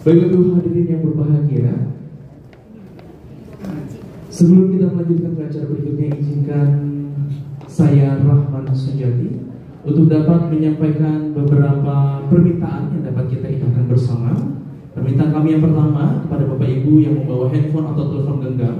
Baiklah Ibu hadirin yang berbahagia, sebelum kita melanjutkan ke acara berikutnya, izinkan saya Rahman Sujati untuk dapat menyampaikan beberapa permintaan yang dapat kita ikutkan bersama. Permintaan kami yang pertama kepada Bapak Ibu yang membawa handphone atau telepon genggam,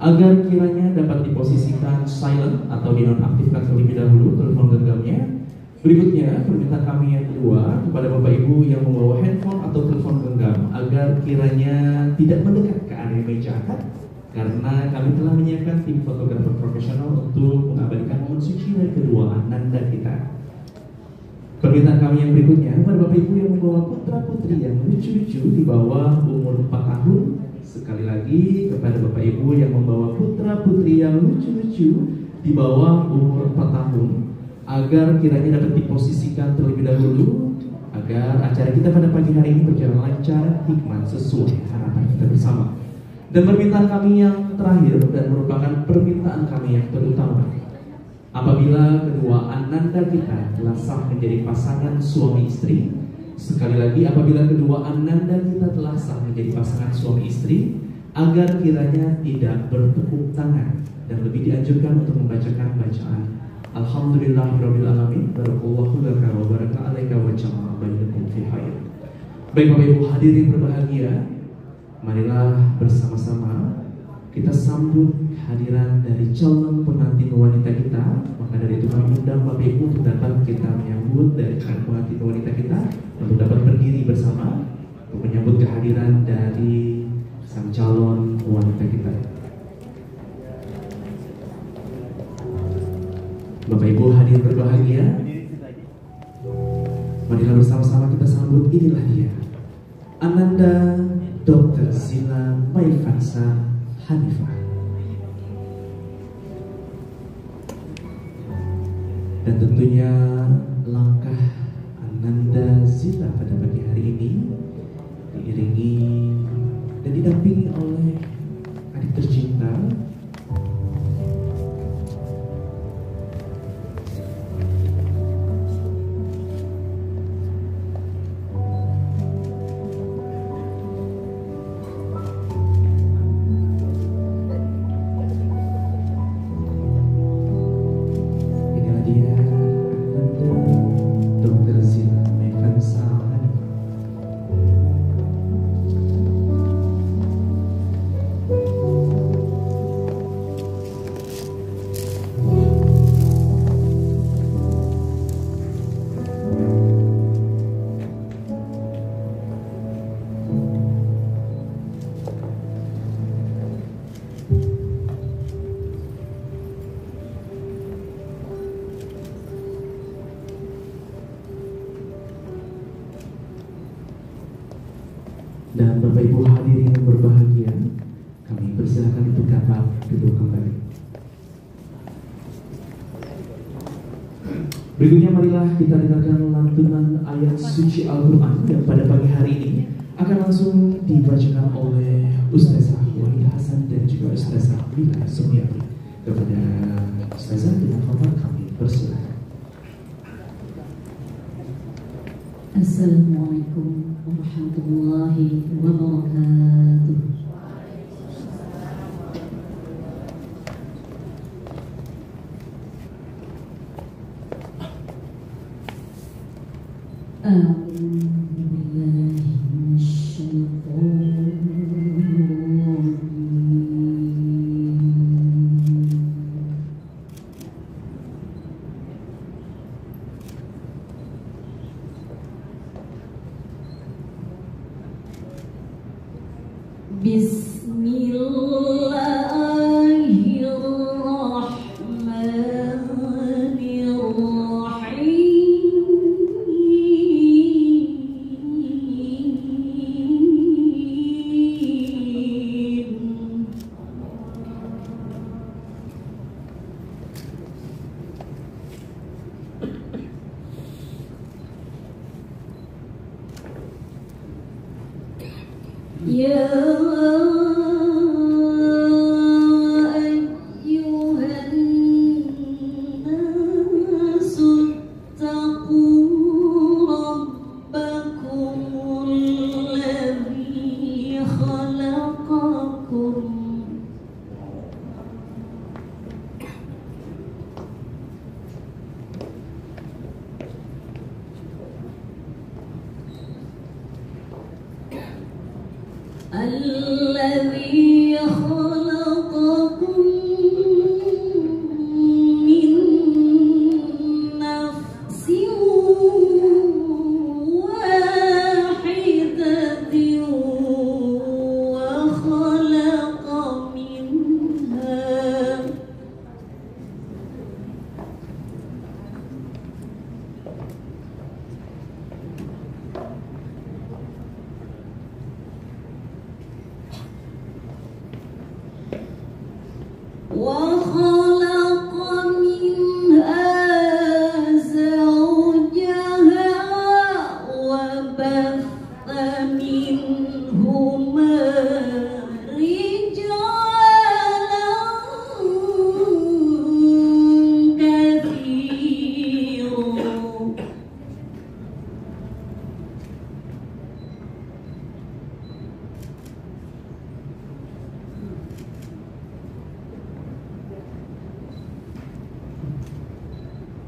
agar kiranya dapat diposisikan silent atau dinonaktifkan terlebih dahulu telepon genggamnya. Berikutnya, permintaan kami yang kedua kepada Bapak Ibu yang membawa handphone atau telepon genggam, agar kiranya tidak mendekat ke area meja akad, karena kami telah menyiapkan tim fotografer profesional untuk mengabadikan momen suci dari kedua ananda kita. Permintaan kami yang berikutnya kepada Bapak Ibu yang membawa putra putri yang lucu-lucu di bawah umur 4 tahun. Sekali lagi kepada Bapak Ibu yang membawa putra putri yang lucu-lucu di bawah umur 4 tahun, agar kiranya dapat diposisikan terlebih dahulu, agar acara kita pada pagi hari ini berjalan lancar, hikmat, sesuai harapan kita bersama. Dan permintaan kami yang terakhir dan merupakan permintaan kami yang terutama, apabila kedua ananda kita telah sah menjadi pasangan suami istri. Sekali lagi, apabila kedua ananda kita telah sah menjadi pasangan suami istri, agar kiranya tidak bertepuk tangan dan lebih dianjurkan untuk membacakan bacaan Alhamdulillahirrabbilalamin, barakallahu laka wa baraka alaika wa jama'a bainakum fi khair. Baik Bapak Ibu hadirin berbahagia, marilah bersama-sama kita sambut kehadiran dari calon pengantin wanita kita. Maka dari itu kami undang Bapak Ibu untuk dapat kita menyambut dari calon pengantin wanita kita, untuk dapat berdiri bersama untuk menyambut kehadiran dari sang calon wanita kita. Bapak Ibu hadir berbahagia, marilah bersama-sama kita sambut. Inilah dia, Ananda Dr. Zila Maifansa Hanifah. Dan tentunya langkah Ananda Zila pada pagi hari ini diiringi dan didampingi oleh adik tercinta, dan Bapak Ibu hadirin yang berbahagia, kami persilakan untuk dapat duduk kembali. Berikutnya marilah kita dengarkan lantunan ayat suci Al-Quran yang pada pagi hari ini akan langsung dibacakan oleh Ustazah Wahid Hasan dan juga Ustazah Mila Sumiati. Kepada Ustazah dengan hormat kami persilakan. Assalamualaikum warahmatullahi wabarakatuh.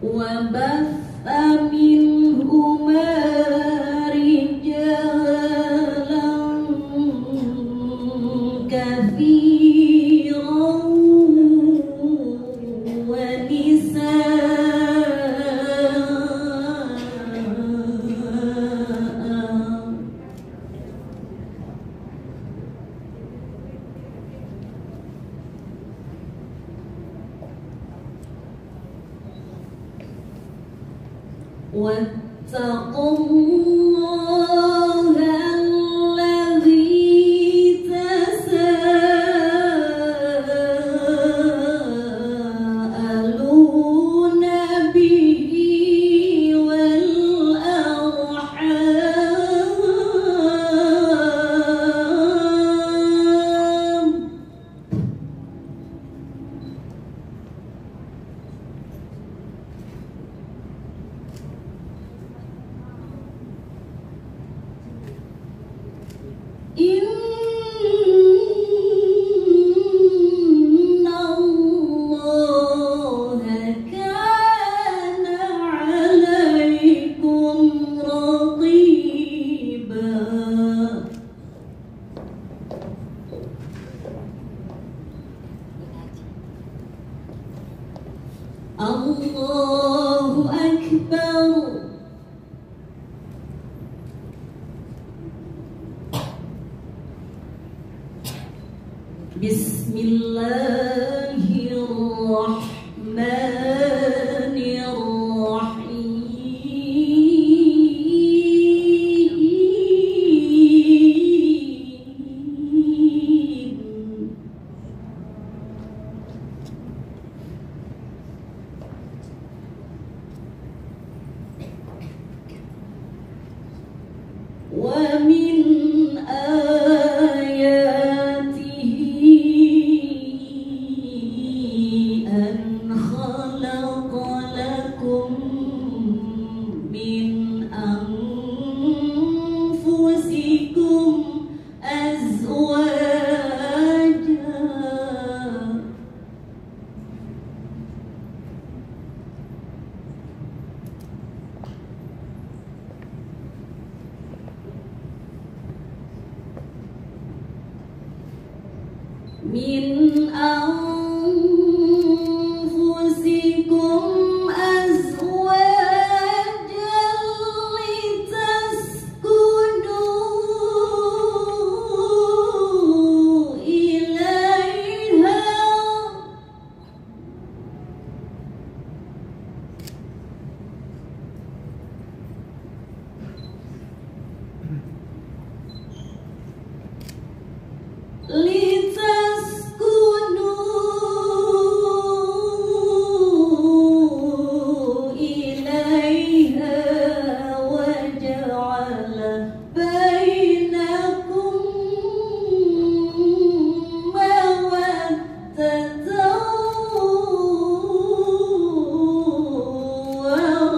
وبث منهما رجالا كثيرا واتقوا الله الذي تساءلون به والأرحام إن الله كان عليكم رقيبا الله أكبر بسم الله الرحمن الرحيم ومن آياته أن خلق لكم من أنفسكم أزواجا من أنفسكم أزواجا لتسكنوا إليها لتسكنوا إليها وجعل بينكم مودة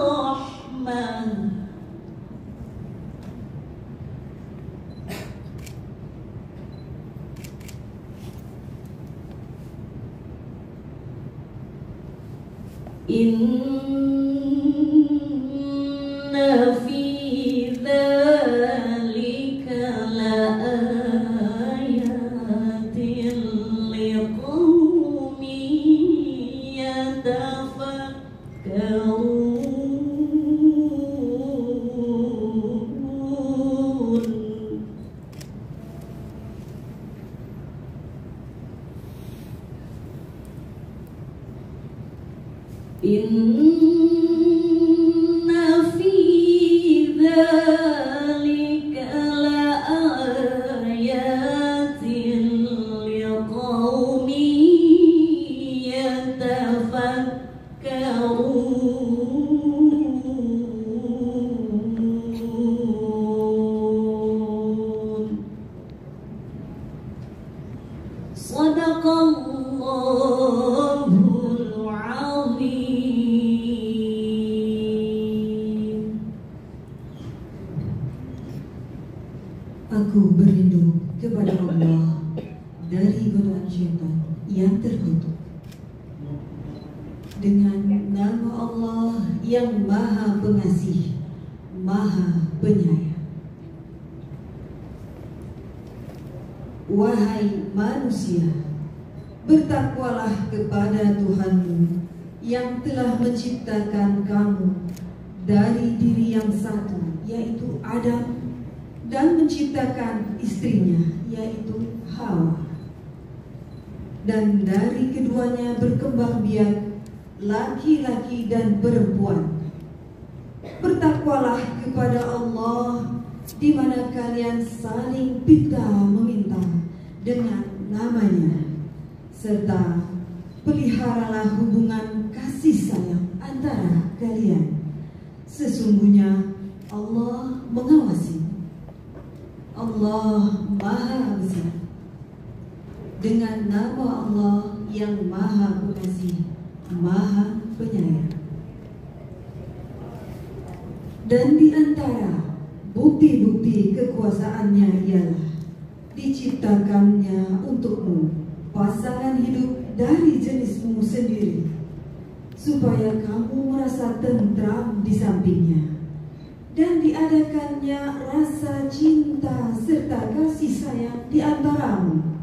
ورحمة إن في ذلك لآيات لقوم يتفكرون إن في ذلك لآيات لقوم يتفكرون صدق الله العظيم. Aku berlindung kepada Allah dari godaan syaitan yang terkutuk. Dengan nama Allah yang Maha Pengasih, Maha Penyayang. Wahai manusia, bertakwalah kepada Tuhanmu yang telah menciptakan kamu dari diri yang satu, yaitu Adam, dan menciptakan istrinya, yaitu Hawa. Dan dari keduanya berkembang biak laki-laki dan perempuan. Bertakwalah kepada Allah di mana kalian saling minta dengan namanya, serta peliharalah hubungan kasih sayang antara kalian. Sesungguhnya Allah mengawasi. Allah Maha Besar. Dengan nama Allah yang Maha Pengasih, Maha Penyayang. Dan di antara bukti-bukti kekuasaannya ialah diciptakannya untukmu pasangan hidup dari jenismu sendiri, supaya kamu merasa tentram di sampingnya, dan diadakannya rasa cinta serta kasih sayang di antaramu.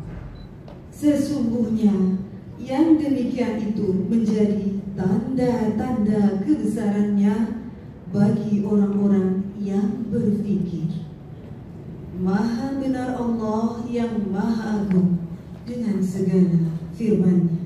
Sesungguhnya yang demikian itu menjadi tanda-tanda kebesarannya bagi orang-orang yang berfikir. Maha benar Allah yang Maha Agung dengan segala firman-Nya.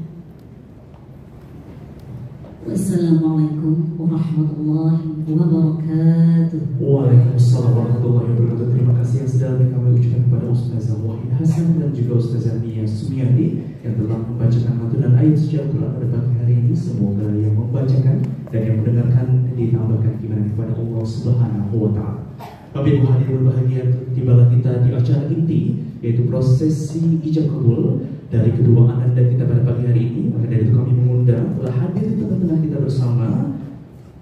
Wassalamualaikum warahmatullahi wabarakatuh. Waalaikumsalam warahmatullahi wabarakatuh. Terima kasih yang sedalamnya kami ucapkan kepada Ustazah Wahid Hasan dan juga Ustazah Nia Sumiati yang telah membacakan lantunan ayat suci Al-Quran pada pagi hari ini. Semoga yang membacakan dan yang mendengarkan ditambahkan iman kepada Allah Subhanahu wa Ta'ala. Bapak Ibu hadirin berbahagia, tibalah kita di acara inti, yaitu prosesi ijab kabul dari kedua ananda kita pada pagi hari ini. Maka dari itu kami mengundang telah hadir di tengah-tengah kita bersama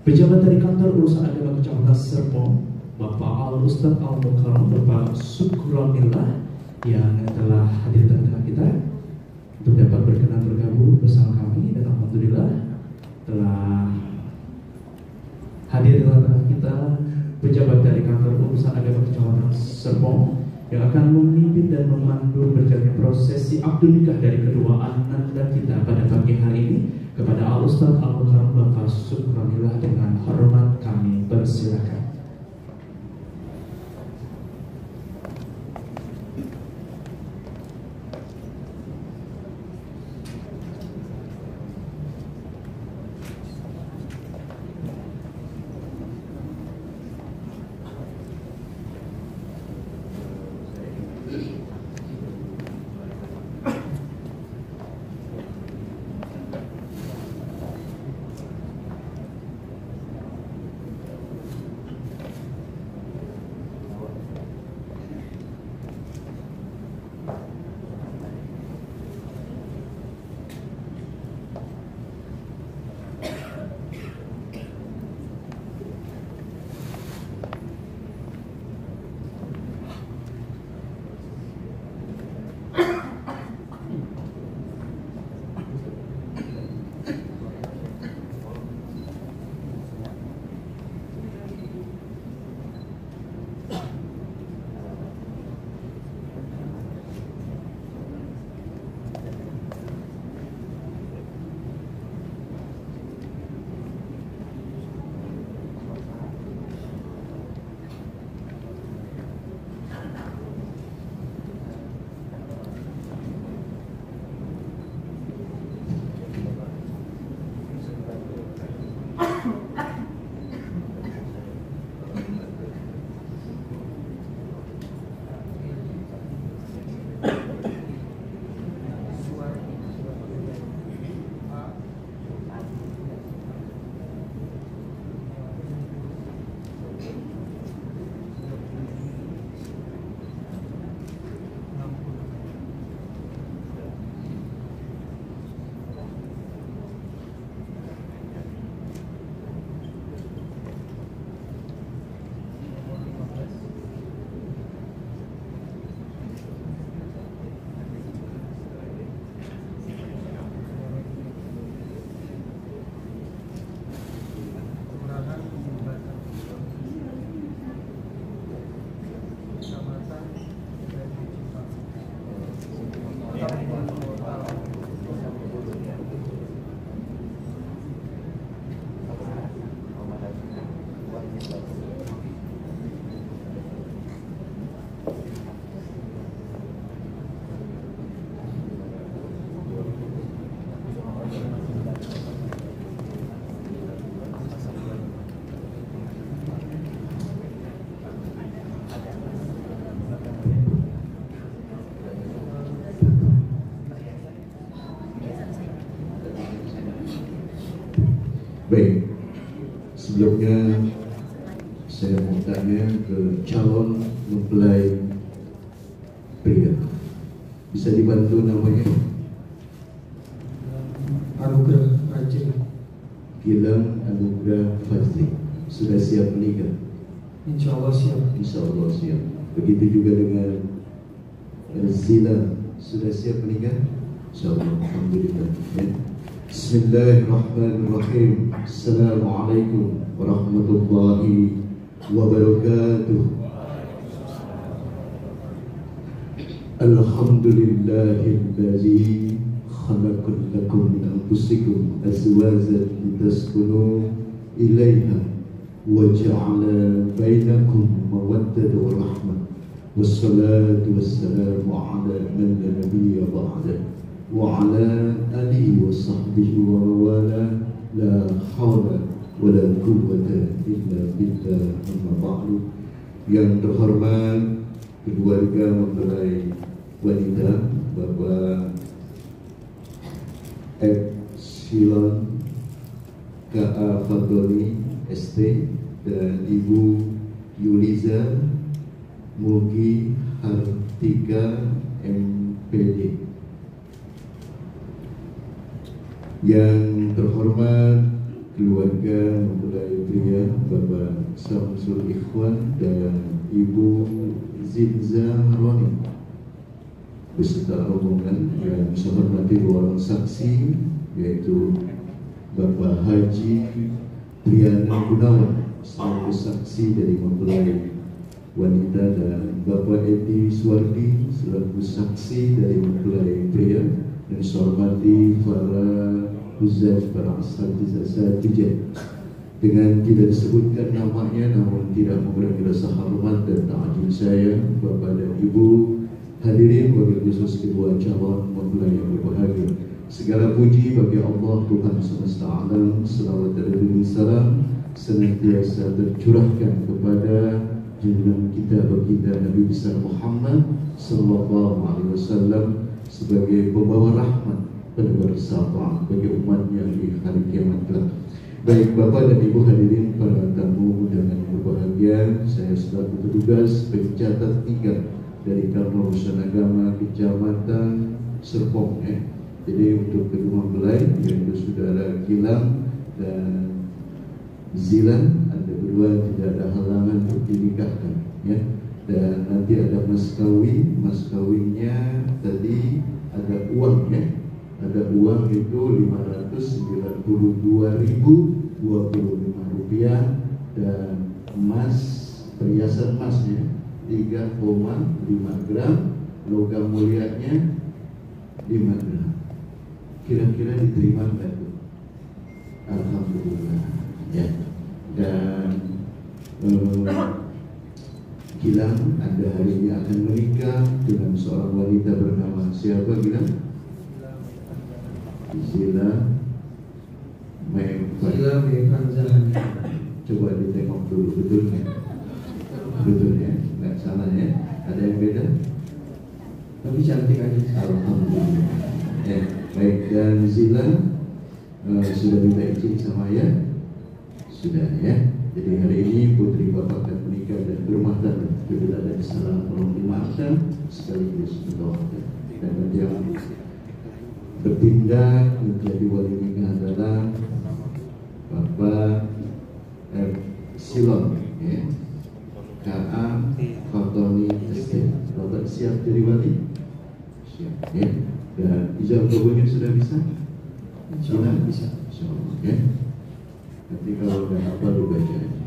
pejabat dari kantor urusan agama Kecamatan Serpong, Bapak Al Ustadz Al Mukarram, Bapak Syukronillah yang telah hadir di tengah-tengah kita untuk dapat berkenan bergabung bersama kami, dan alhamdulillah telah hadir di tengah-tengah kita pejabat dari kantor urusan agama Kecamatan Serpong yang akan memimpin dan memandu berjalannya prosesi akad nikah dari kedua ananda kita pada pagi hari ini. Kepada Al Ustadz Al Mukarram Bapak Syukronillah dengan hormat kami persilakan. Baik, sebelumnya saya mau tanya ke calon mempelai pria. Bisa dibantu namanya? Anugerah Fajri. Gilang Anugerah Fajri. Sudah siap menikah? Insya Allah siap. Insya Allah siap. Begitu juga dengan Zila. Sudah siap menikah? Insya Allah. Alhamdulillah. Ya. Bismillahirrahmanirrahim. Assalamualaikum warahmatullahi wabarakatuh. Alhamdulillahillazi khalaqa lakum min anfusikum azwajan litaskunu ilaiha wa ja'ala bainakum mawaddatan wa rahmah. Wassalatu wassalamu ala man la nabiyya ba'da wa ala alihi wa sahbihi wa mawala. La hawla wa la quwwata illa billah. Amma ba'du. Yang terhormat keluarga mempelai wanita, Bapak Epsilon K.A. Fadoli ST dan Ibu Yuliza Mugi Hartika MPD. Yang terhormat keluarga mempelai pria, Bapak Samsul Ikhwan dan Ibu Zinza Roni, beserta rombongan yang saya hormati dua orang saksi, yaitu Bapak Haji Triana Gunawan selaku saksi dari mempelai wanita dan Bapak Edi Suwardi selaku saksi dari mempelai pria. Dan saya hormati para huzaj, para asatidz dengan tidak disebutkan namanya, namun tidak mengurangi rasa hormat dan ta'zim saya, Bapak dan Ibu hadirin, wabil khusus kedua calon mempelai yang berbahagia. Segala puji bagi Allah Tuhan semesta alam, selawat dan salam senantiasa tercurahkan kepada junjungan kita baginda Nabi besar Muhammad sallallahu alaihi wasallam sebagai pembawa rahmat, penebar syafaat bagi umatnya di hari kiamat kelak. Baik Bapak dan Ibu hadirin, para tamu undangan yang berbahagia, saya selaku petugas pencatat nikah dari Kantor Urusan Agama Kecamatan Serpong. Jadi untuk kedua mempelai yaitu saudara Gilang dan Zilan, Anda berdua tidak ada halangan untuk dinikahkan, ya. Dan nanti ada mas kawin, mas kawinnya tadi ada uang, ya. Ada uang itu 592.025 rupiah dan emas, perhiasan emasnya 3,5 gram, logam mulianya 5 gram. Kira-kira diterima enggak tuh? Alhamdulillah, ya. Dan Gilang, Anda hari ini akan menikah dengan seorang wanita bernama siapa, Gilang? Zila Mevanzahani. Coba ditengok dulu, betulnya? Betulnya, nggak salah ya? Ada yang beda? Tapi cantik aja. Alhamdulillah. Baik, dan Zila sudah minta izin sama ayah? Sudah, ya. Jadi hari ini putri bapak akan menikah dan berumah tangga. Bila ada kesalahan tolong dimaafkan sekaligus mendoakan. Dan nanti yang bertindak menjadi wali nikah adalah Bapak Epsilon, ya, K.A. Fatoni ST. Bapak siap jadi wali? Siap, ya. Dan ijab kabulnya sudah bisa? Sudah bisa. Insyaallah, ya. Nanti kalau udah apa lu baca aja.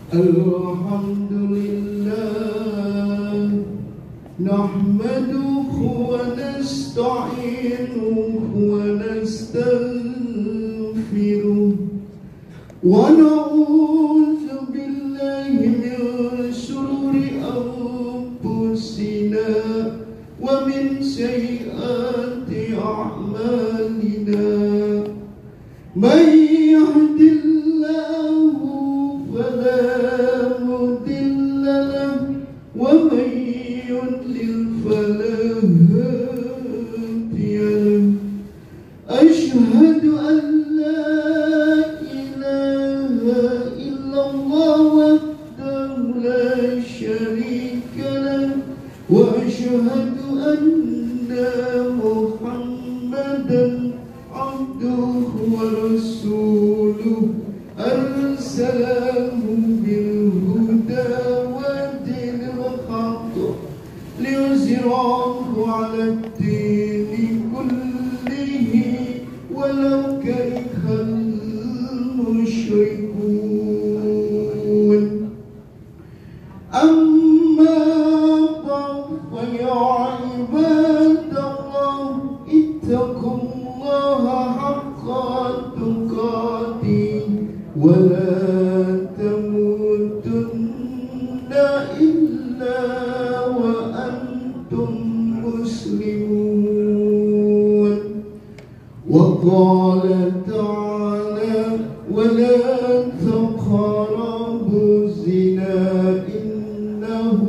Alhamdulillah nahmaduhu wa nasta'inuhu wa nastaghfiruh wa na'udzu billahi min syururi anfusina wa min sayyiati a'malina. May yahdihillahu fala mudilla lahu wa may yudlil fala hadiya محمدا عبده ورسوله أرسله بالهدى ودين الحق ليظهره على الدين كله ولو كره المشركون أما بعد فيا عباد الله اتقوا الله حق تقاته ولا تموتن إلا وأنتم مسلمون. وقال تعالى ولا تقربوا الزنا إنه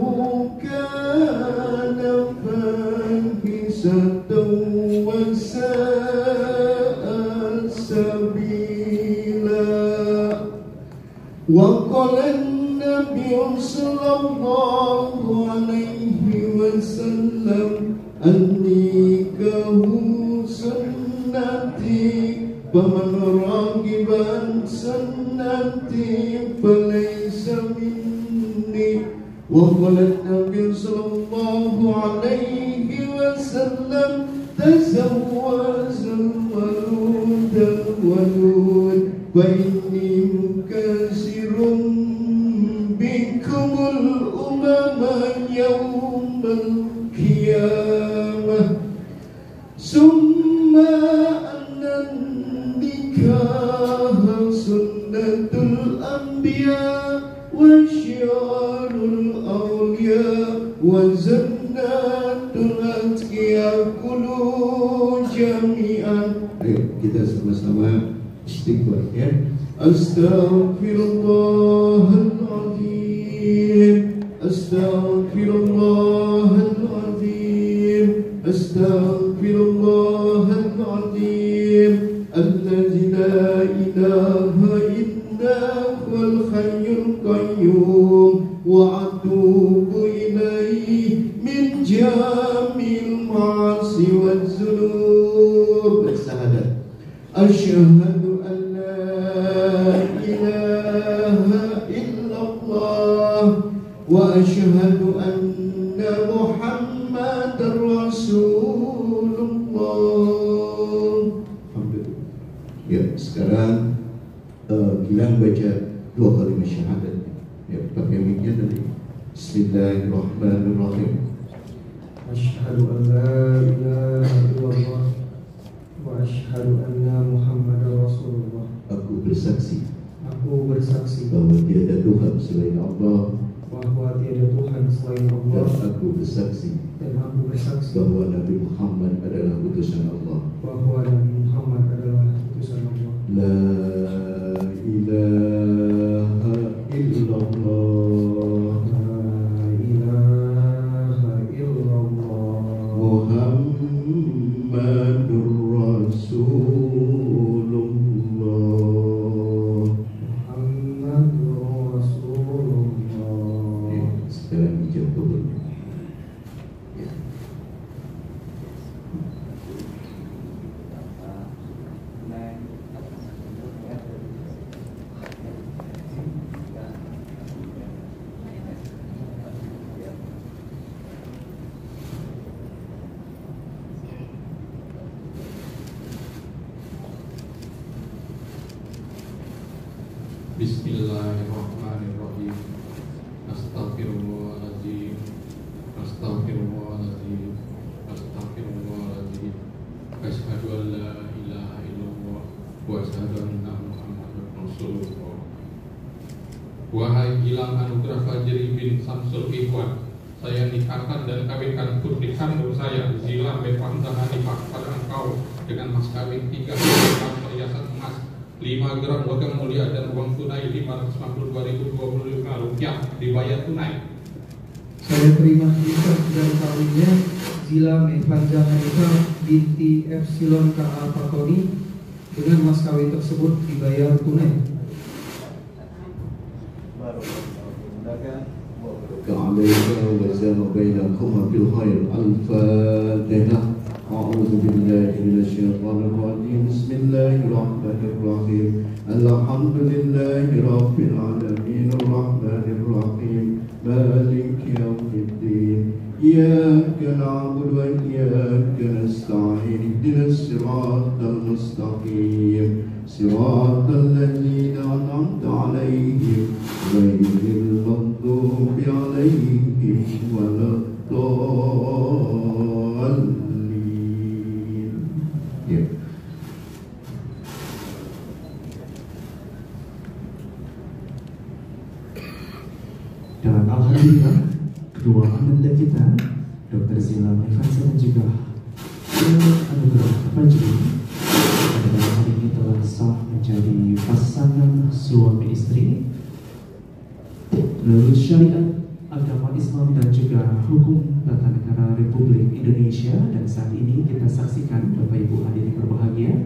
كان فاحشة وساء سبيلا. وقال النبي صلى الله عليه وسلم النكاح سنتي فمن راغب عن سنتي فليس مني. وقال النبي صلى الله عليه وسلم تزوج الولود الولود فإني مكاسر بكم الأمم يوم القيامة. ثم أن النكاح سنة الأنبياء وشعار الأولياء وزنات الأتقياء كلوا جميعا. Ayo kita sama-sama istighfar ya. Astaghfirullahaladzim, astaghfirullahaladzim, astaghfirullahaladzim. Allazi la ilaha illa huwal hayyul qayyum wa atubu ilaihi min jamil ma'asi wal dzunub. Bersahadat asyhadu an la ilaha illallah wa asyhadu anna muhammadar rasulullah. Ya, sekarang Gilang baca dua kalimat syahadat. Ya, pakai mic-nya tadi. Bismillahirrahmanirrahim. Asyhadu an la ilaha illallah wa asyhadu anna Muhammadar Rasulullah. Aku bersaksi bahwa tiada Tuhan selain Allah, tiada Tuhan selain Allah, dan aku bersaksi bahwa Nabi Muhammad adalah utusan Allah. La ilaha illallah, Muhammadur Rasulullah. Ya, sekarang dijawab dulu. Ya. Bismillahirrahmanirrahim. Astaghfirullahaladzim, astaghfirullahaladzim, astaghfirullahaladzim. Asyhadu an la ilaha illallah wa asyhadu anna Muhammadar Rasulullah. Wahai Gilang Anugrah Fajri bin Samsul Ikhwan, saya nikahkan dan kawinkan putri kandung saya Zila Mefanda Hanifah pada engkau dengan mas kawin 3 gram perhiasan emas, 5 gram logam mulia dan uang tunai 592.025 rupiah dibayar tunai. Saya terima nikah dan kawinnya Zila Mefanda Hanifah binti Epsilon KA Fakoni dengan mas kawin tersebut dibayar tunai. عليك وزال بينكما بالخير. الفاتحة. أعوذ بالله من الشيطان الرجيم بسم الله الرحمن الرحيم الحمد لله رب العالمين الرحمن الرحيم مالك يوم الدين إياك نعبد وإياك نستعين اهدنا الصراط المستقيم صراط الذين أنعمت عليهم غير المغضوب عليهم ولا الضالين. Ya. Dan alhamdulillah kedua ananda kita, Dr. Zila Mefansa dan juga Anugrah Fajri, pada hari ini telah sah menjadi pasangan suami istri menurut syariat agama Islam dan juga hukum tata negara Republik Indonesia. Dan saat ini kita saksikan Bapak Ibu hadirin berbahagia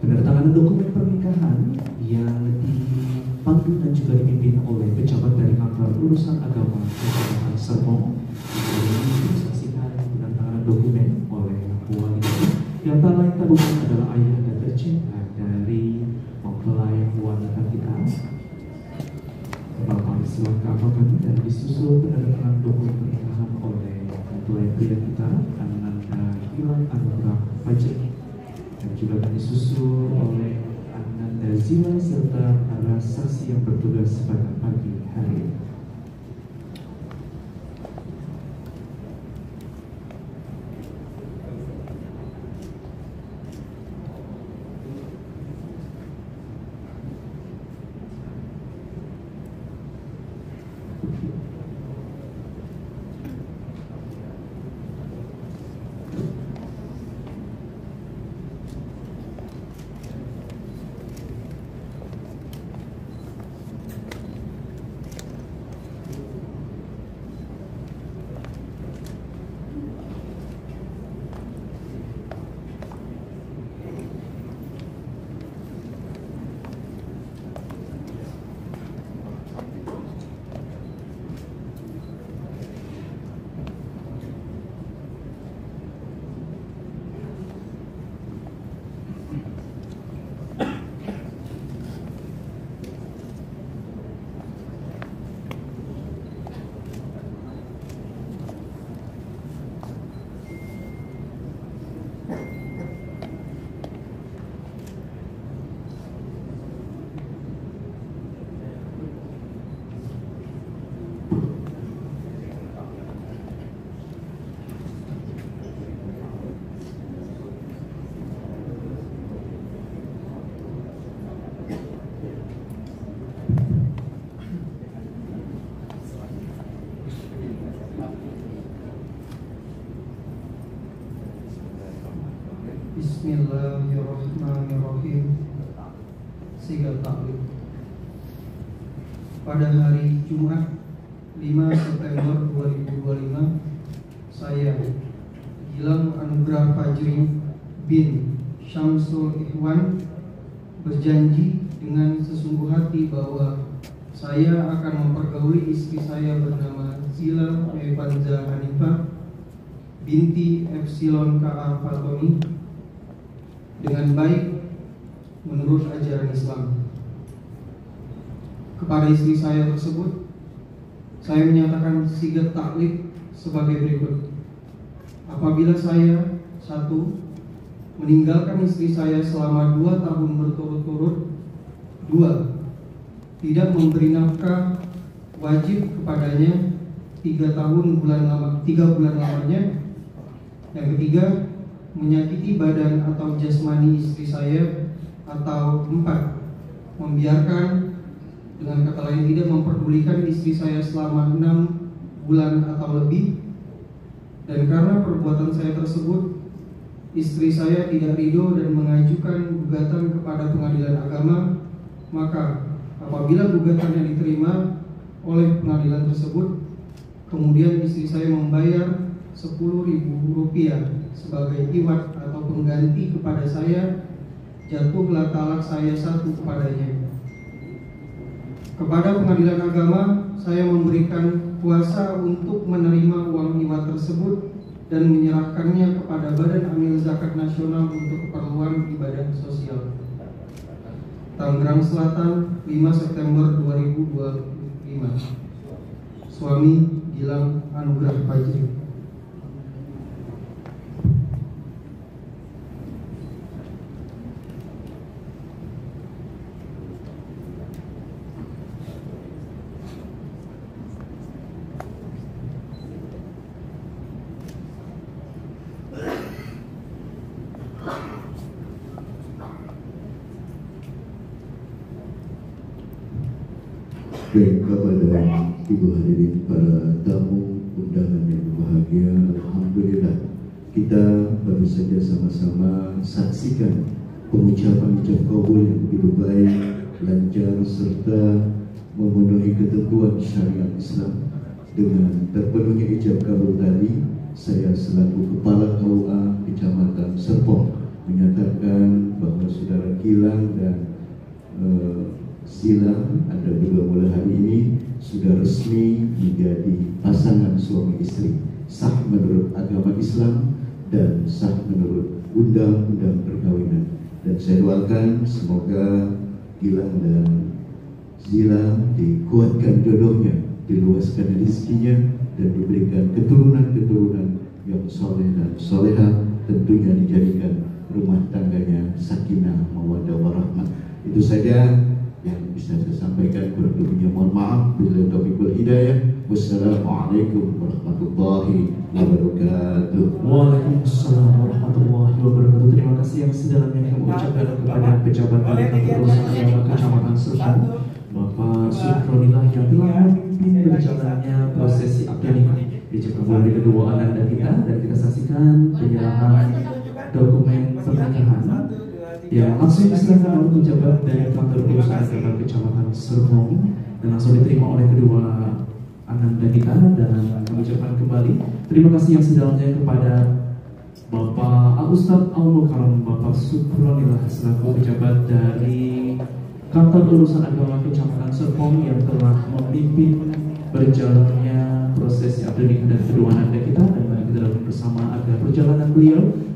penandatanganan dokumen pernikahan yang dipandu dan juga dipimpin oleh pejabat dari kantor urusan agama Kecamatan Serpong. Ini kita saksikan penandatanganan dokumen oleh wali yang tak lain tak bukan adalah ayah dan tercinta dari mempelai wanita kita, Bapak Islam Kapakan, dan disusul penandatanganan dokumen pernikahan oleh mempelai pria kita, Ananda Gilang Anugrah Fajri, dan juga disusul oleh Ananda Zila serta para saksi yang bertugas pada pagi hari ini. Bismillahirrahmanirrahim. Sigal taklif. Pada hari Jumat 5 September 2025, saya Gilang Anugrah Fajri bin Syamsul Ikhwan berjanji dengan sesungguh hati bahwa saya akan mempergauli istri saya bernama Zila Mefanza Hanifah binti Epsilon KA Fatoni dengan baik menurut ajaran Islam. Kepada istri saya tersebut, saya menyatakan sigat taklif sebagai berikut. Apabila saya 1. meninggalkan istri saya selama 2 tahun berturut-turut, 2. tidak memberi nafkah wajib kepadanya 3 bulan lamanya. Yang ketiga, menyakiti badan atau jasmani istri saya. Atau 4. membiarkan, dengan kata lain tidak memperdulikan istri saya selama 6 bulan atau lebih. Dan karena perbuatan saya tersebut, istri saya tidak ridho dan mengajukan gugatan kepada pengadilan agama, maka apabila gugatan yang diterima oleh pengadilan tersebut, kemudian istri saya membayar Rp10.000 sebagai iwat atau pengganti kepada saya, jatuhlah talak saya 1 kepadanya. Kepada pengadilan agama, saya memberikan kuasa untuk menerima uang iwat tersebut dan menyerahkannya kepada Badan Amil Zakat Nasional untuk keperluan ibadah sosial. Tangerang Selatan, 5 September 2025. Suami Gilang Anugrah Fajri. Baik, kepada ibu hadirin para tamu undangan yang berbahagia, alhamdulillah kita baru saja sama-sama saksikan pengucapan ijab kabul yang begitu baik, lancar serta memenuhi ketentuan syariat Islam. Dengan terpenuhnya ijab kabul tadi, saya selaku Kepala KUA Kecamatan Serpong menyatakan bahwa saudara Gilang dan Sila, Anda berdua mulai hari ini sudah resmi menjadi pasangan suami istri, sah menurut agama Islam dan sah menurut undang-undang perkawinan. Dan saya doakan semoga Gilang dan Sila dikuatkan jodohnya, diluaskan rezekinya, dan diberikan keturunan-keturunan yang soleh dan soleha, tentunya dijadikan rumah tangganya sakinah mawaddah warahmah. Itu saja yang bisa saya sampaikan. Kurang lebihnya mohon maaf. Billahi taufiq wal hidayah. Wassalamualaikum warahmatullahi wabarakatuh. Waalaikumsalam warahmatullahi wabarakatuh. Terima kasih yang sedalamnya kami ucapkan kepada pejabat dari kantor urusan agama Kecamatan Serpong, Bapak Sukronillah, yang telah memimpin berjalannya prosesi akad nikah ijab kabul dari kedua anak kita, dan kita saksikan penyerahan dokumen pernikahan yang langsung diserahkan oleh pejabat dari kantor urusan agama Kecamatan Serpong dan langsung diterima oleh kedua ananda kita. Dan kami ucapkan kembali terima kasih yang sedalamnya kepada Bapak Al-Ustadz Al-Mukarram Bapak Sukronillah selaku pejabat dari kantor urusan agama Kecamatan Serpong yang telah memimpin berjalannya prosesi akad nikah dari kedua ananda kita, dan mari kita doakan bersama agar perjalanan beliau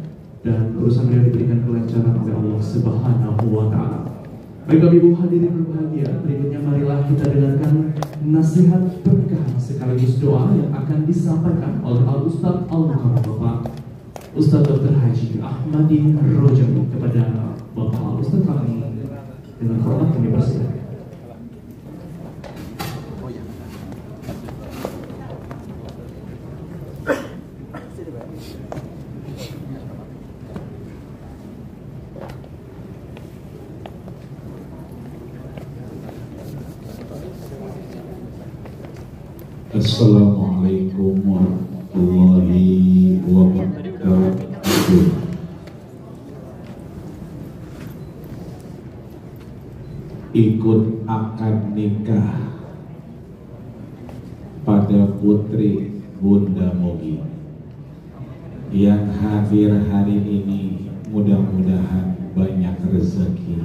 dan urusan beliau diberikan kelancaran oleh Allah Subhanahu wa Ta'ala. Baik, ibu hadirin berbahagia, berikutnya marilah kita dengarkan nasihat pernikahan sekaligus doa yang akan disampaikan oleh Al-Ustadz Al-Mukarram Bapak Ustadz Dr. Haji Ahmadi Rojawi. Kepada Bapak Al-Ustadz kami dengan hormat kami persilakan. Assalamualaikum warahmatullahi wabarakatuh. Ikut akad nikah pada putri Bunda Mogi yang hadir hari ini, mudah-mudahan banyak rezeki.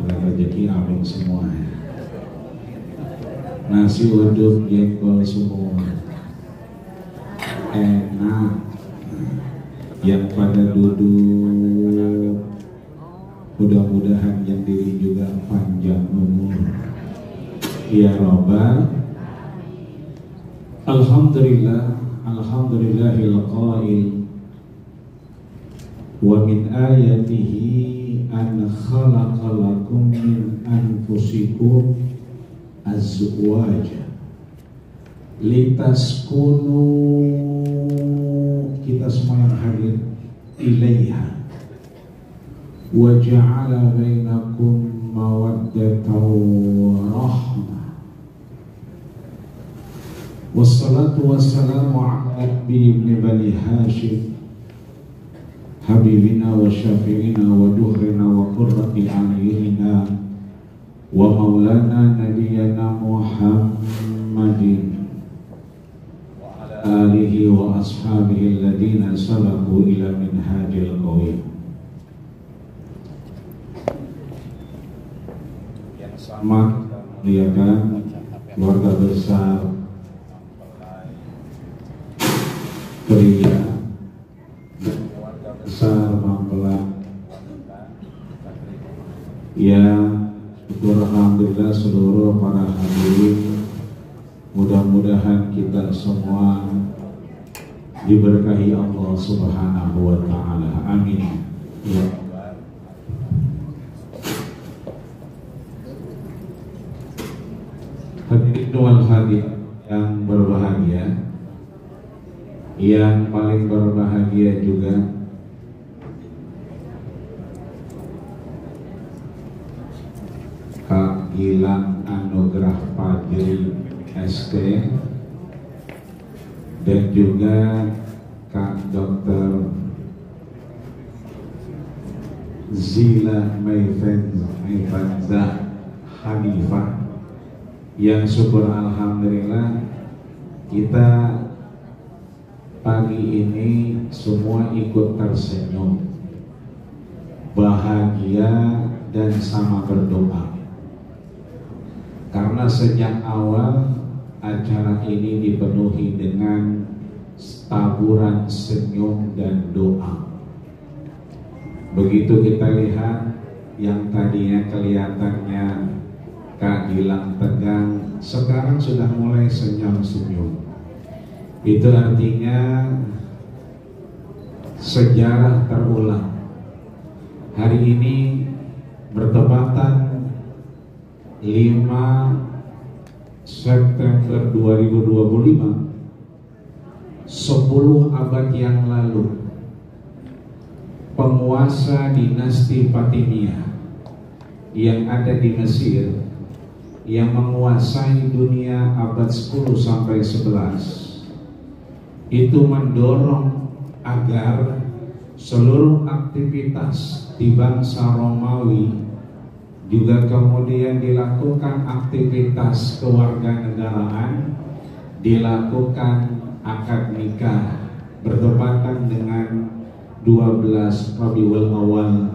Rezeki amin semua. Nasi uduk jengkol semua enak. Yang pada duduk mudah-mudahan yang diri juga panjang umur ya Rabbal. Alhamdulillah, alhamdulillahil qail wa min ayatihi an khalaqa lakum min anfusikum azwaja litaskunu, kita semua yang hadir, ilaiha wa ja'ala bainakum mawaddatan wa rahmah. Wassalatu wassalamu ala Nabi ibn Bani Hashim habibina wa syafi'ina wa duhrina wa qurrati a'yunina wa maulana nabiyyana Muhammadin wa ala alihi wa ashabihi alladhina salaku ila minhajil qawim. Yang sama lihatkan keluarga besar yang alhamdulillah seluruh para hadirin, mudah-mudahan kita semua diberkahi Allah Subhanahu wa taala. Amin. Ya. Hadirin wal hadirat yang berbahagia, yang paling berbahagia juga Kak Gilang Anugrah Fajri ST dan juga Kak Dr. Zila Maifanza Hanifah, yang syukur alhamdulillah kita pagi ini semua ikut tersenyum, bahagia dan sama berdoa. Karena sejak awal acara ini dipenuhi dengan taburan senyum dan doa. Begitu kita lihat yang tadinya kelihatannya Kak Gilang tegang, sekarang sudah mulai senyum-senyum. Itu artinya sejarah terulang. Hari ini bertepatan 5 September 2025, 10 abad yang lalu, penguasa dinasti Fatimiyah yang ada di Mesir, yang menguasai dunia abad 10 sampai 11, itu mendorong agar seluruh aktivitas di bangsa Romawi juga kemudian dilakukan aktivitas kewarganegaraan, dilakukan akad nikah bertepatan dengan 12 Rabiul Awal,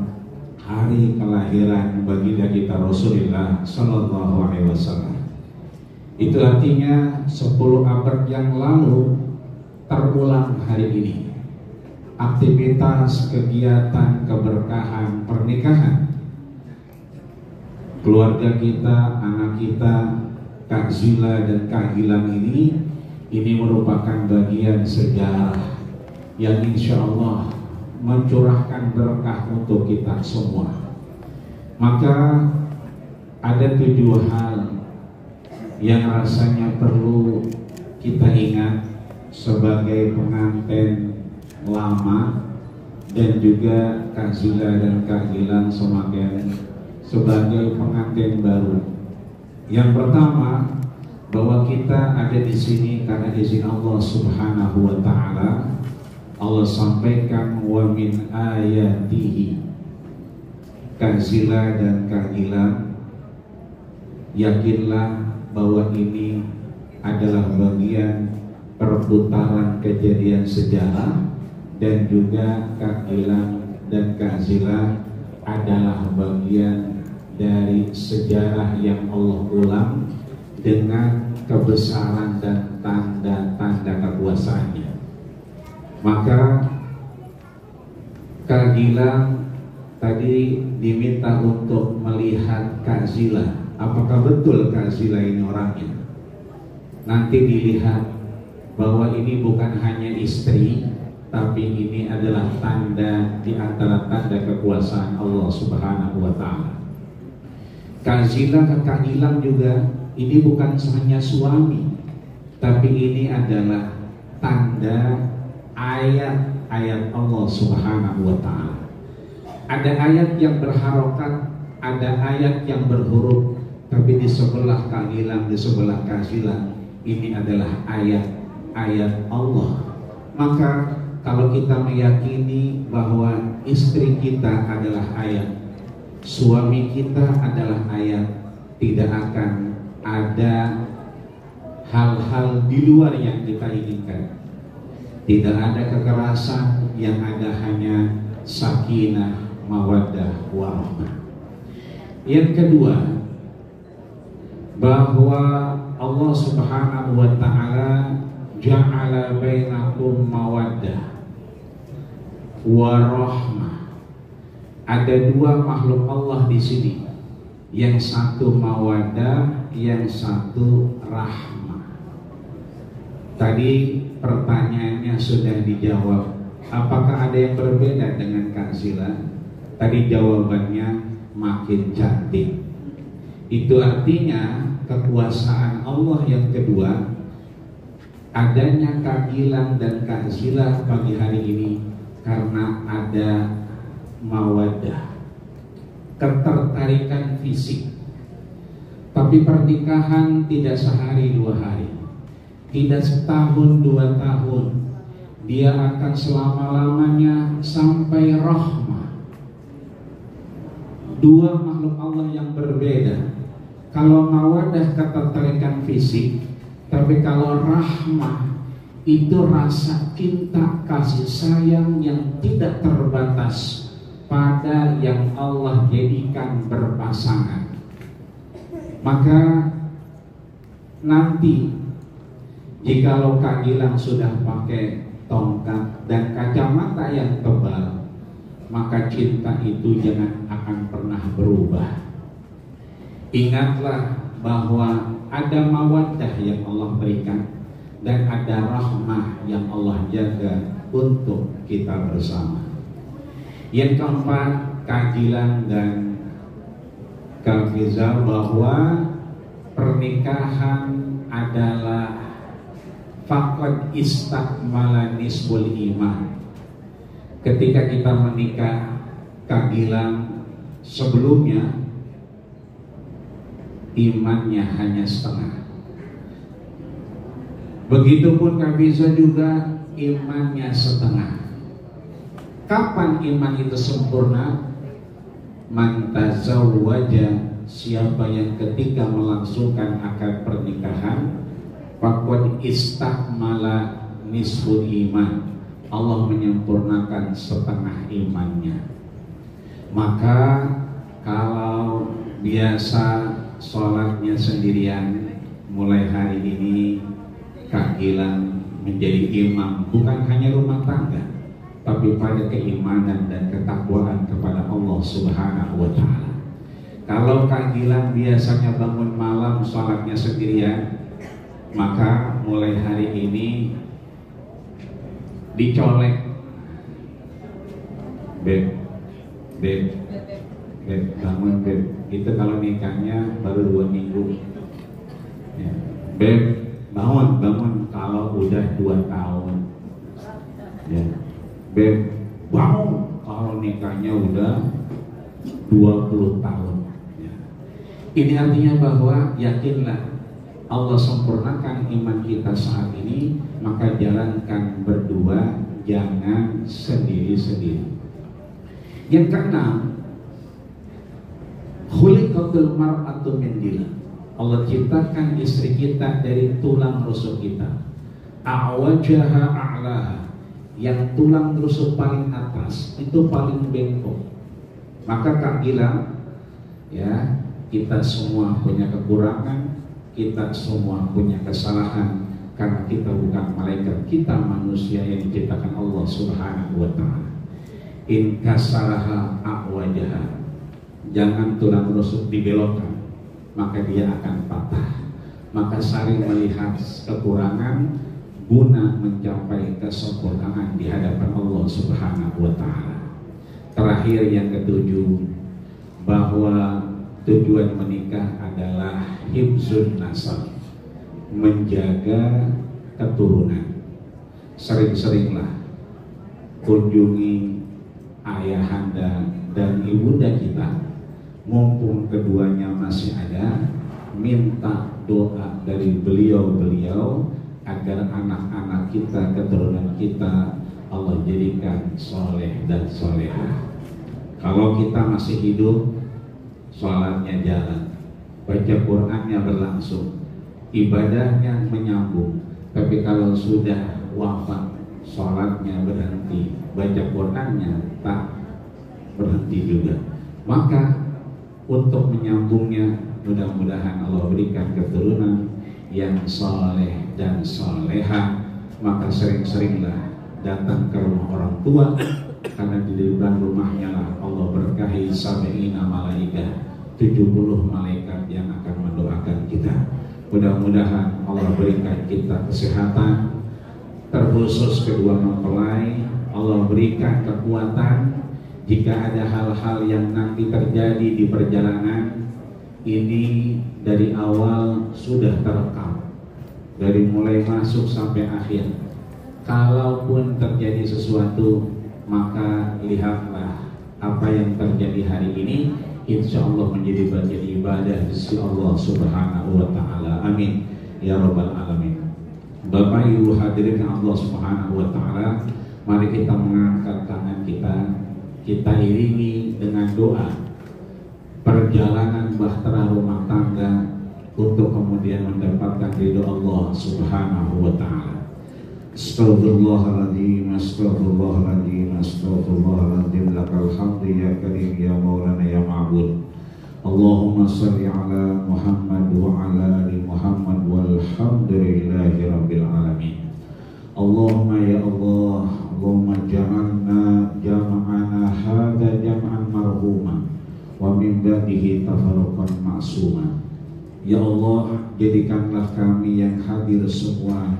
hari kelahiran baginda kita Rasulullah Sallallahu Alaihi Wasallam. Itu artinya 10 abad yang lalu terulang hari ini. Aktivitas, kegiatan, keberkahan, pernikahan keluarga kita, anak kita, Kak Zila dan Kak Gilang ini merupakan bagian sejarah yang insya Allah mencurahkan berkah untuk kita semua. Maka ada 7 hal yang rasanya perlu kita ingat sebagai pengantin lama dan juga Kak Zila dan Kak Gilang sebagai pengantin baru. Yang pertama, bahwa kita ada di sini karena izin Allah Subhanahu wa taala. Allah sampaikan wa min ayatihi. Kak Zila dan Kak Gilang, yakinlah bahwa ini adalah bagian perputaran kejadian sejarah, dan juga Kak Gilang dan Kak Zila adalah bagian dari sejarah yang Allah ulang dengan kebesaran dan tanda-tanda kekuasaannya. Maka Kak Gilang tadi diminta untuk melihat Kak Zila, apakah betul Kak Zila ini orangnya. Nanti dilihat bahwa ini bukan hanya istri, tapi ini adalah tanda di antara tanda kekuasaan Allah Subhanahu wa taala. Kak Zila dan Kak Gilang juga ini bukan hanya suami, tapi ini adalah tanda ayat-ayat Allah Subhanahu wa taala. Ada ayat yang berharokat, ada ayat yang berhuruf, tapi di sebelah Kak Gilang, di sebelah Kak Zila, ini adalah ayat-ayat Allah. Maka kalau kita meyakini bahwa istri kita adalah ayat, suami kita adalah ayat, tidak akan ada hal-hal di luar yang kita inginkan. Tidak ada kekerasan, yang ada hanya sakinah, mawaddah, warahmah. Yang kedua, bahwa Allah Subhanahu wa taala ja'ala bainakum mawaddah warahmah. Ada 2 makhluk Allah di sini yang satu mawaddah, yang satu rahmah. Tadi pertanyaannya sudah dijawab. Apakah ada yang berbeda dengan Kak Zila? Tadi jawabannya makin cantik. Itu artinya kekuasaan Allah yang kedua, adanya Kak Gilang dan Kak Zila pagi hari ini karena ada mawaddah, ketertarikan fisik. Tapi pernikahan tidak sehari dua hari, tidak setahun dua tahun. Dia akan selama-lamanya sampai rahmah. Dua makhluk Allah yang berbeda. Kalau mawaddah ketertarikan fisik, tapi kalau rahmah itu rasa cinta kasih sayang yang tidak terbatas pada yang Allah jadikan berpasangan. Maka nanti jikalau Kak Gilang sudah pakai tongkat dan kacamata yang tebal, maka cinta itu jangan akan pernah berubah. Ingatlah bahwa ada mawaddah yang Allah berikan dan ada rahmah yang Allah jaga untuk kita bersama. Yang keempat, Kak Gilang dan Kak Fizal, bahwa pernikahan adalah faqad istakmala nisbul iman. Ketika kita menikah, Kak Gilang sebelumnya imannya hanya setengah. Begitupun Kak Fizal juga imannya setengah. Kapan iman itu sempurna? Man tazawwaja, siapa yang ketika melangsungkan akad pernikahan, faqad istakmala nisful iman, Allah menyempurnakan setengah imannya. Maka kalau biasa sholatnya sendirian, mulai hari ini Kak Gilang menjadi imam, bukan hanya rumah tangga, tapi pada keimanan dan ketakwaan kepada Allah Subhanahu wa Ta'ala. Kalau Kak Gilang biasanya bangun malam sholatnya sendirian, maka mulai hari ini dicolek, beb, bangun beb. Itu kalau nikahnya baru 2 minggu ya. Beb, bangun kalau udah 2 tahun ya. Beb, bangun kalau nikahnya udah 20 tahun ya. Ini artinya bahwa yakinlah Allah sempurnakan iman kita saat ini, maka jalankan berdua, jangan sendiri-sendiri. Yang keenam, khuliqatul mar'atu min dillah. Allah ciptakan istri kita dari tulang rusuk kita. A'wajaha a'laha, yang tulang rusuk paling atas itu paling bengkok. Maka Kak Gilang, ya, kita semua punya kekurangan, kita semua punya kesalahan, karena kita bukan malaikat, kita manusia yang diciptakan Allah Subhanahu wa Ta'ala. In kasaraha a'wajaha, jangan tulang rusuk dibelokkan, maka dia akan patah. Maka saling melihat kekurangan guna mencapai kesempurnaan di hadapan Allah Subhanahu wa Ta'ala. Terakhir, yang ketujuh, bahwa tujuan menikah adalah hifzun nasab, menjaga keturunan. Sering-seringlah kunjungi ayahanda dan ibunda kita, mumpung keduanya masih ada. Minta doa dari beliau-beliau agar anak-anak kita, keturunan kita, Allah jadikan soleh dan solehah. Kalau kita masih hidup, sholatnya jalan, baca Qur'annya berlangsung, ibadahnya menyambung. Tapi kalau sudah wafat, sholatnya berhenti, baca Qur'annya tak berhenti juga. Maka untuk menyambungnya, mudah-mudahan Allah berikan keturunan yang soleh dan solehah. Maka sering-seringlah datang ke rumah orang tua, karena di depan rumahnya lah Allah berkahi 70 malaikah, 70 malaikat yang akan mendoakan kita. Mudah-mudahan Allah berikan kita kesehatan, terkhusus kedua mempelai. Allah berikan kekuatan jika ada hal-hal yang nanti terjadi di perjalanan ini, dari awal sudah terekam, dari mulai masuk sampai akhir. Kalaupun terjadi sesuatu, maka lihatlah apa yang terjadi hari ini, insya Allah menjadi bagian ibadah di sisi Allah Subhanahu wa Ta'ala. Amin ya Rabbal Alamin. Bapak Ibu hadirin Allah Subhanahu wa Ta'ala, mari kita mengangkat tangan kita iringi dengan doa perjalanan bahtera rumah tangga untuk kemudian mendapatkan ridho Allah Subhanahu wa Ta'ala. Astaghfirullahaladzim, astaghfirullahaladzim, astaghfirullahaladzim. Lakal hamdu ya karim ya maulana ya ma'bud. Allahumma salli ala Muhammad wa ala ali Muhammad walhamdulillahi rabbil alamin. Allahumma ya Allah, Allahumma jama'ana hadha jam'an marhuma wa min ba'dihi tafarruqan ma'suma. Ya Allah, jadikanlah kami yang hadir semua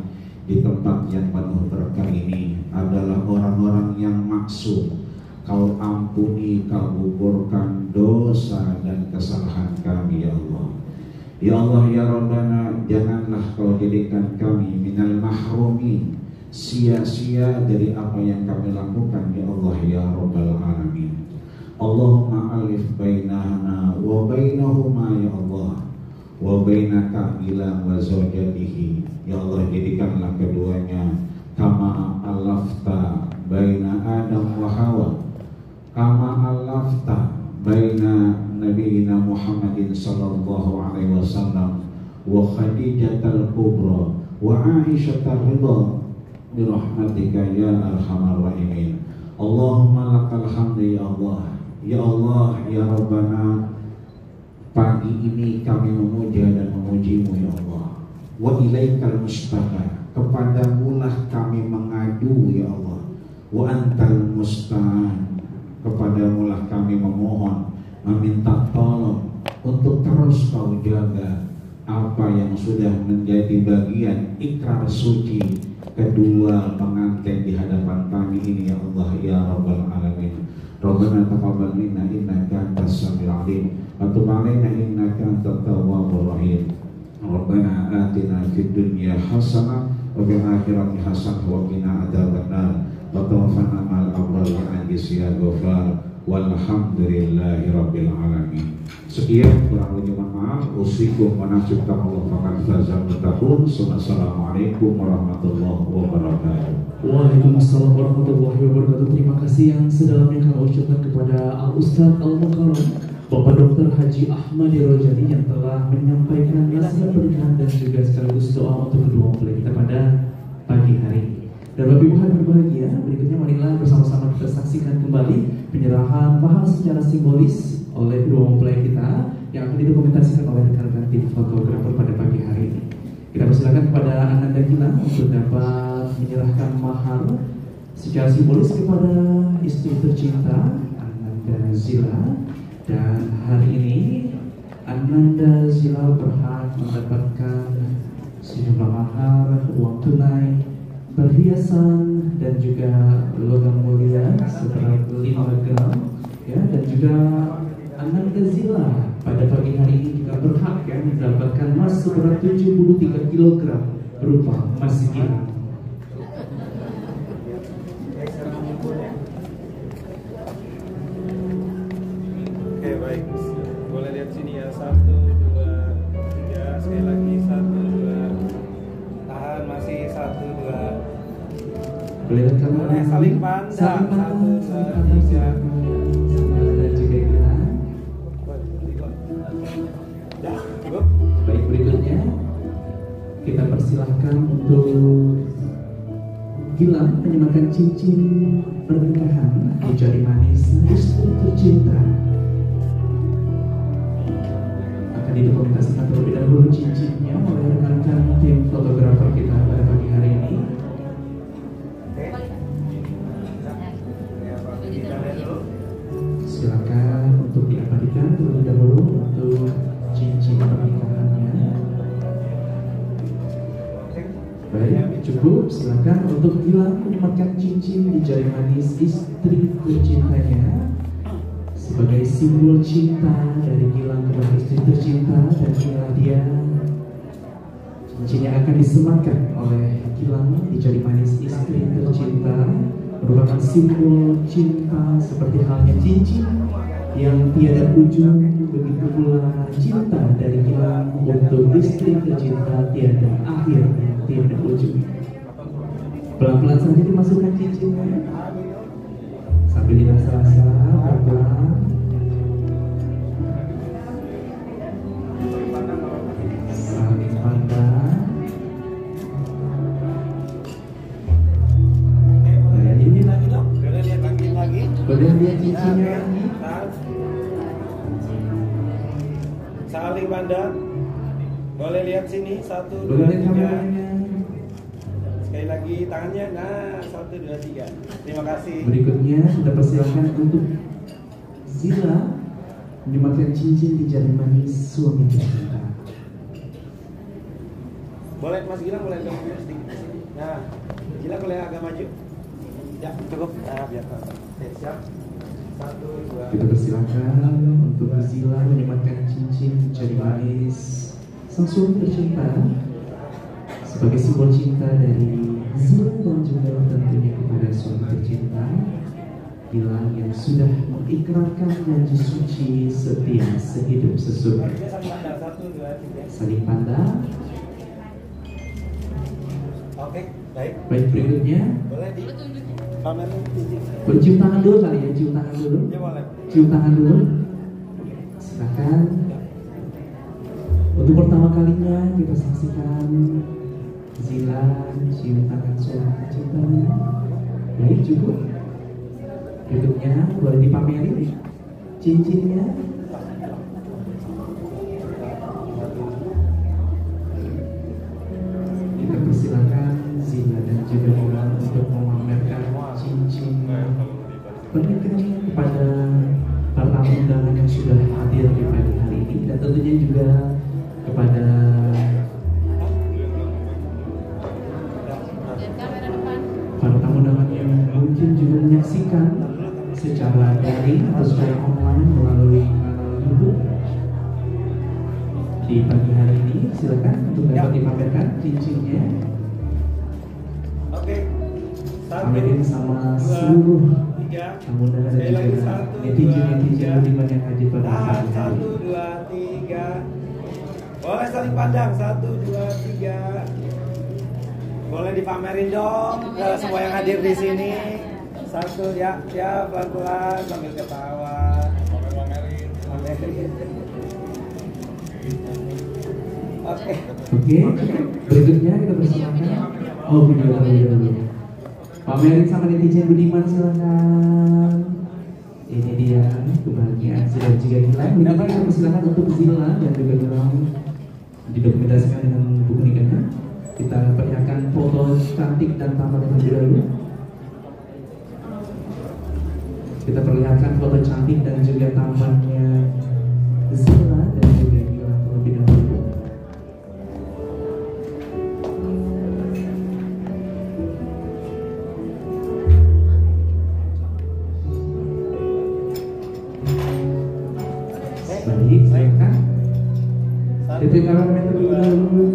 di tempat yang penuh berkah ini adalah orang-orang yang maksum. Kau ampuni, kau gugurkan dosa dan kesalahan kami ya Allah. Ya Allah ya Rabbana, janganlah kau jadikan kami minal mahrumin, sia-sia dari apa yang kami lakukan ya Allah ya Rabbal Alamin. Allahumma alif bainana wa bainahuma ya Allah, wa bainaka ila wa zawjatihi. Ya Allah, jadikanlah keduanya kama alafta baina Adam wa Hawa, kama alafta baina nabiyina Muhammadin sallallahu alaihi wasallam wa Khadijatal kubra wa Aisyatar ridha bi rahmatika ya arhamar rahimin. Allahumma lakal hamdu ya Allah. Ya Allah ya Rabbana, pagi ini kami memuja dan memujimu ya Allah. Wa ilaikal mustaka, kepadamulah kami mengadu ya Allah. Wa antal musta'an, kepadamulah kami memohon, meminta tolong untuk terus kau jaga apa yang sudah menjadi bagian ikrar suci kedua pengantin di hadapan kami ini ya Allah ya Rabbal Alamin. Rabbana taqabbal minna innaka antas samiul alim wa tub 'alaina innaka antat tawwabur rahim. Rabbana atina fid dunya hasanah wa fil akhirati hasanah wa qina adzabannar wa tawaffana ma'al abrar wa ajis ya ghafar walhamdulillahi rabbil alamin. Sekian, kurang lebih mohon maaf. Usikum wa nafsikum Allah faqad fazal muttaqun. Assalamualaikum warahmatullahi wabarakatuh. Waalaikumsalam warahmatullahi wabarakatuh. Terima kasih yang sedalamnya kami ucapkan kepada Al-Ustaz Al-Mukarram Bapak Dr. Haji Ahmad Rojali yang telah menyampaikan nasihat berkah dan juga sekaligus doa untuk kedua mempelai kita pada pagi hari ini. Dan Bapak Ibu hadirin berbahagia, berikutnya marilah bersama-sama kita saksikan kembali penyerahan mahar secara simbolis oleh kedua mempelai kita yang akan didokumentasikan oleh rekan-rekan tim fotografer pada pagi hari ini. Kita persilakan kepada Ananda Gilang untuk dapat menyerahkan mahar secara simbolis kepada istri tercinta Ananda Zila. Dan hari ini Ananda Zila berhak mendapatkan sejumlah mahar, uang tunai, perhiasan dan juga logam mulia seberat 5 gram ya, dan juga Ananda Zila pada pagi hari ini juga berhak ya mendapatkan emas seberat 73 kg berupa emas gila. Oke, baik. Boleh lihat sini ya. 1, 2, 3. Sekali lagi 1, 2. Tahan, masih 1, 2. Boleh lihat kamera. Boleh saling pandang. 1, 2, 3. Dan juga gila. Baik, berikutnya kita persilahkan untuk Gilang menyematkan cincin pernikahan di jari manis istri tercinta. Akan didokumentasikan terlebih dahulu cincinnya oleh rekan-rekan tim fotografer kita pada pagi hari ini. Silakan untuk diabadikan terlebih dahulu untuk cukup, silakan untuk Gilang menyematkan cincin di jari manis istri tercintanya sebagai simbol cinta dari Gilang kepada istri tercinta, dan inilah dia cincin yang akan disematkan oleh Gilang di jari manis istri tercinta, merupakan simbol cinta seperti halnya cincin yang tiada ujung, begitu pula cinta dari Gilang untuk istri tercinta tiada akhir, tiada ujung. Pelan-pelan saja dimasukkan cincinnya sambil dirasa-rasa pelan-pelan. Saling pandang. Boleh lihat cincinnya lagi. Saling pandang. Boleh lihat sini, 1, 2, Boleh lihat 3. kameranya. Sekali lagi tangannya. Nah, 1, 2, 3. Terima kasih. Berikutnya kita persilakan untuk Zila menyematkan cincin di jari manis suami tercinta. Boleh Mas Gilang, boleh agak maju sedikit. Nah, Gilang boleh agak maju. Ya, cukup. Nah, biar oke, siap. 1, 2. Kita persilakan untuk Zila menyematkan cincin di jari manis sang suami tercinta sebagai simbol cinta dari Zila dan juga tentunya kepada suami tercinta Gilang yang sudah mengikrarkan janji suci setia sehidup sesurga. Saling pandang. 1, 2, 3. Saling pandang. Oke, baik. Baik, berikutnya Boleh di pamerin cincin. cium tangan dulu kali ya, cium tangan dulu. Ya boleh. Cium tangan dulu. Silakan. Untuk pertama kalinya kita saksikan Zila cium tangan suami tercintanya. Baik, cukup. Berikutnya boleh dipamerin cincinnya. Kita persilakan Zila dan juga Gilang untuk memamerkan cincin pernikahannya kepada para tamu undangan yang sudah hadir di pagi hari ini, dan tentunya juga kepada para tamu undangan yang mungkin juga menyaksikan secara daring atau secara online melalui kanal YouTube di pagi hari ini. Silakan untuk dapat dipamerkan cincinnya. Oke. 1, Pamerin sama 2, seluruh 3. tamu undangan dan Sekali lagi, juga 1, netizen 2, 3. budiman yang hadir pada Tahan, pagi hari 1, ini. 2, 3. Boleh saling pandang. 1, 2, 3. Boleh dipamerin dong ke semua yang hadir di sini. 1, ya, pelan-pelan sambil ketawa. Pamerin. Oke. Oke, berikutnya kita persilakan. Oh, video terlebih dahulu. Pamerin sama netizen budiman, silakan. Ini dia kebahagiaan Zila dan juga Gilang. Berikutnya kita persilakan untuk Zila dan juga Gilang didokumentasikan dengan buku nikahnya. Kita perlihatkan foto cantik dan tampan terlebih dahulu. Kita perlihatkan foto cantik dan juga tampannya Zila dan juga Gilang terlebih dahulu. Baik, silakan. Titik kameramen terlebih dahulu.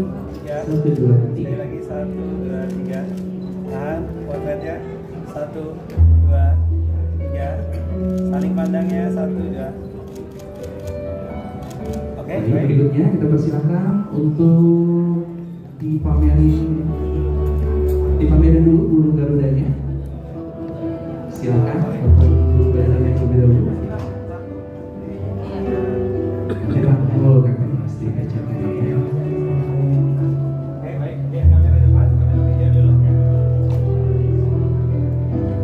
1, 2, 3. Sekali lagi 1, 2, 3. Tahan potretnya. 1, 2, 3. Saling pandangnya. 1, 2. Oke, Baik, baik. berikutnya kita persilakan untuk dipamerin dulu bulu garudanya. Silakan untuk bulu garudanya terlebih dahulu. Oh, kakak pasti kacamata ya. Oke, baik. Lihat kamera depan, kamera video dulu.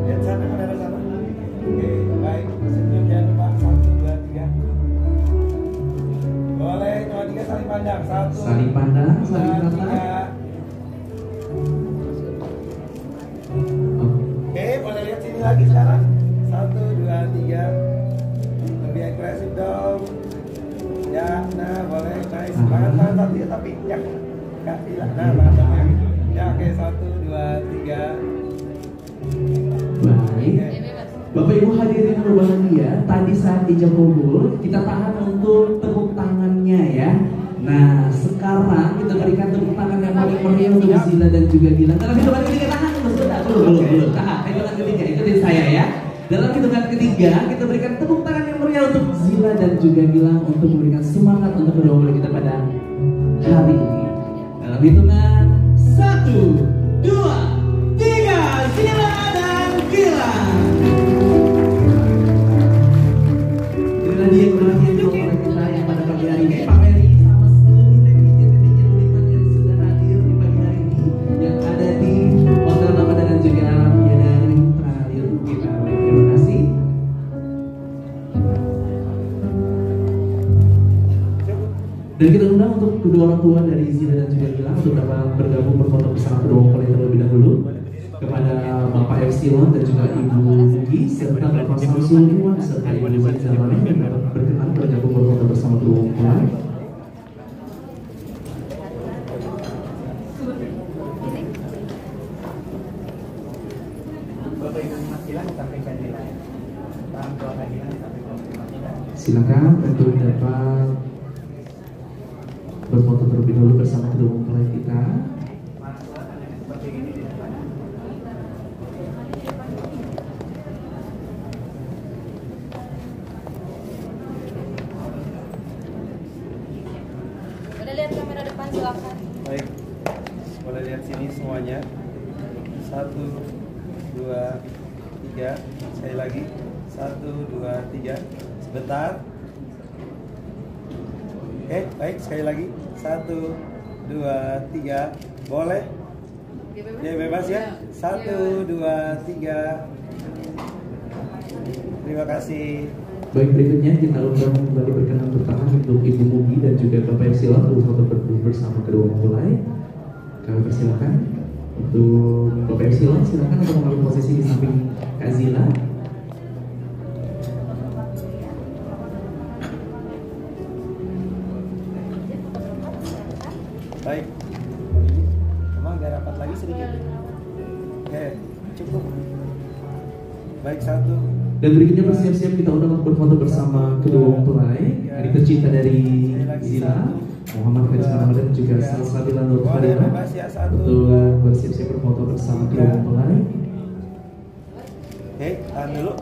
Lihat sana, kamera sana. Oke, baik. Senyum jangan lupa. 1, 2, 3. Boleh, 2, 3 saling pandang. 1, Saling pandang, saling 2, tatap. 3. Oh, Oke, boleh lihat sini lagi sekarang. 1, 2, 3. Lebih agresif dong. Ya, nah boleh, nice. Tangan satu ya, tapi ya, nggak hilang. Nah, tangan satu ya. Ya, oke, 1, 2, 3. Baik. Bapak Ibu hadirin yang berbahagia, tadi saat ijab kabul kita tahan untuk tepuk tangannya ya. Nah, sekarang kita berikan tepuk tangan yang paling meriah untuk Zila dan juga Gilang. Dalam hitungan ketiga tahan belum tahan. Hitungan ketiga ikutin saya ya. Dalam hitungan ketiga kita berikan tepuk tangan yang meriah untuk Zila dan juga Gilang untuk memberikan semangat untuk kedua mempelai kita pada hari ini. Dalam hitungan 1, 2, 3, Zila dan Gilang. Inilah dia kebahagiaan kedua mempelai kita yang pada pagi hari ini. Pak Mary sama seluruh netizen Budiman yang sudah hadir di pagi hari ini, yang ada di Hotel Ramadan dan juga Bidadari Trail kita. Terima kasih. Dan kita undang untuk kedua orang tua dari Zila dan juga Gilang untuk dapat bergabung berfoto bersama kedua mempelai terlebih dahulu. Kepada Bapak Epsilon dan juga Ibu Mugi serta Bapak Samsul Iwan serta Ibu Zinza Roni yang dapat berkenan bergabung berfoto bersama kedua mempelai. Silakan untuk dapat berfoto terlebih dahulu bersama kedua mempelai kita. Boleh lihat kamera depan silakan. Baik, boleh lihat sini semuanya. 1, 2, 3. Sekali lagi. 1, 2, 3. Sebentar. Oke, baik, sekali lagi. 1, 2, 3. Boleh? Ya, bebas ya. 1, 2, 3. Terima kasih. Baik, berikutnya kita undang kembali berkenan bertahan untuk Ibu Mugi dan juga Bapak Epsilon untuk foto bersama kedua mempelai. Kami persilakan untuk Bapak Epsilon, silakan untuk mengambil posisi di samping Kak Zila. Baik. Emang agak rapat lagi sedikit. Oke, cukup. Baik, 1. Dan berikutnya bersiap-siap kita undang untuk berfoto bersama kedua mempelai, adik tercinta dari Zila, Muhammad Faris Ramadan dan juga Salsabila Nur Fadila, untuk bersiap-siap berfoto bersama kedua mempelai. Oke, tahan dulu.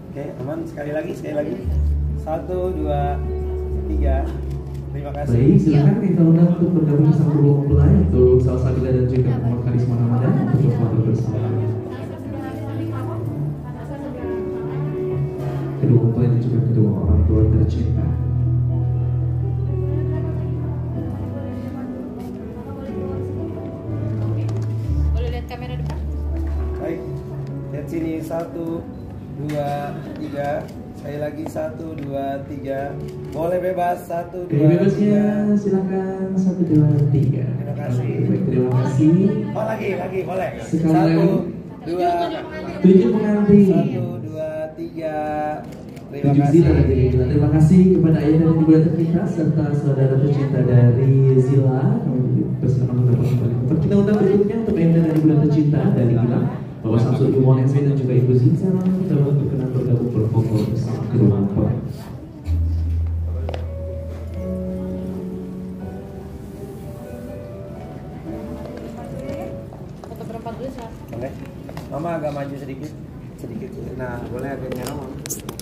Oke, aman, sekali lagi. 1, 2, 3. Terima kasih. Baik, silakan kita undang untuk bergabung bersama kedua mempelai untuk Salsabila dan juga Muhammad Faris Ramadan untuk berfoto bersama kedua mempelai dan juga kedua orang tua tercinta. Boleh lihat kamera depan. Baik, lihat sini. 1, 2, 3. Sekali lagi 1, 2, 3. Boleh bebas. 1, 2, 3. Bebasnya silakan 1, 2, 3. Terima kasih. Baik, terima kasih. Oh, lagi boleh. Sekali 1, 2, 7 pengantin. 1, 2, 3. Terima 7 kasih. Zila dan juga Gilang. Terima kasih kepada ayah dan ibu tercinta serta saudara tercinta dari Zila. Kami persilakan untuk dapat kembali. Kita undang berikutnya untuk ayah dan ibu tercinta dari Gilang, Bapak Samsul Iwan dan juga Ibu Zinza. Kita berkenan bergabung berfoto bersama kedua mempelai. Foto berempat dulu silakan. Boleh. Mama agak maju sedikit. Nah, boleh agak nyala, Mama.